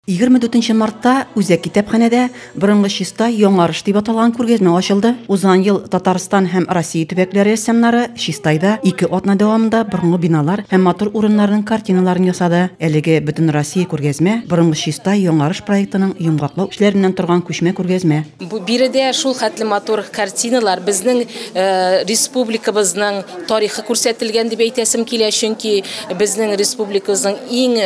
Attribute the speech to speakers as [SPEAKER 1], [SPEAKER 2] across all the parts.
[SPEAKER 1] 24 мартта Үзәк китапханәдә борынгы чиста яңарыш дип аталган күргәзмә ачылды. Узган ел Татарстан һәм Россия төбәкләре рәссамнары чистайда 2 атна дәвамында борынгы биналар һәм матур урыннарның картиналарын ясады. Әлеге бөтен Россия күргәзмә борынгы чиста яңарыш проектының йомгаклау эшләреннән торган күчмә күргәзмә.
[SPEAKER 2] Бу биредә шул хәтле матур картиналар безнең республикабызның тарихы күрсәтелгән дип әйтәсем килә, чөнки безнең республикабызның иң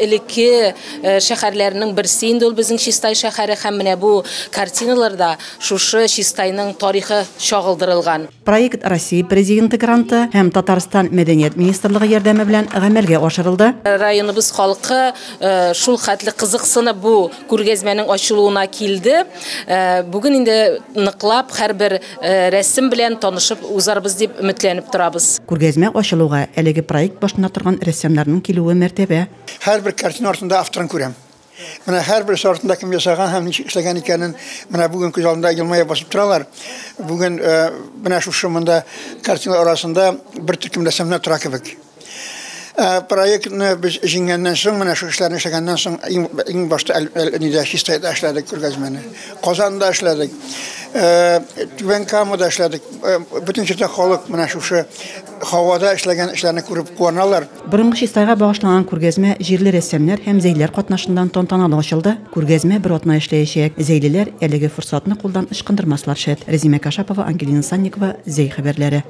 [SPEAKER 2] элекке шәһәрләренең берсе инде ул безнең Чистай шәһәре һәм менә бу картиналарда шушы Чистайның тарихы чагылдырылган.
[SPEAKER 1] Проект Россия президенты гранты һәм Татарстан мәдәният министрлыгы ярдәме белән гамәлгә ашырылды.
[SPEAKER 2] Районыбыз халкы шул хәтле кызыксынып бу күргәзмәнең ачылуына килде. Бүген инде ныклап һәрбер рәсем белән танышып узарбыз дип өметләнеп торабыз.
[SPEAKER 1] Күргәзмә ачылуга әлеге проект башына торган рәссамнарның килүе мәртәбә.
[SPEAKER 3] Һәрбер картина артында авторын күрәм. Менә һәрбер сортында кем ясаган һәм ничек эшләгән икәнен менә бүген күз алдында елмая басып торалар. Бүген менә шушы монда картина арасында бер төркем рәсемнәр тора кебек. Проектны biz җиңгәннән соң, менә шу эшләрне эшләгәннән соң иң башта нидә Чистайда эшләдек күргәзмәне. Казанда эшләдек. Түбән Камада эшләдек. Бөтен җирдә халык менә шушы һавада эшләгән эшләрне күреп куаналар.
[SPEAKER 1] Борынгы Чистайга багышланган күргәзмә җирле рәссамнар һәм зәйлеләр катнашыннан тантаналы ачылды. Күргәзмә бер атна эшләячәк. Зәйлеләр әлеге форсатны кулдан ычкындырмаслар шәт. Резима Кашапова, Ангелина Санникова, Зәй хәбәрләре.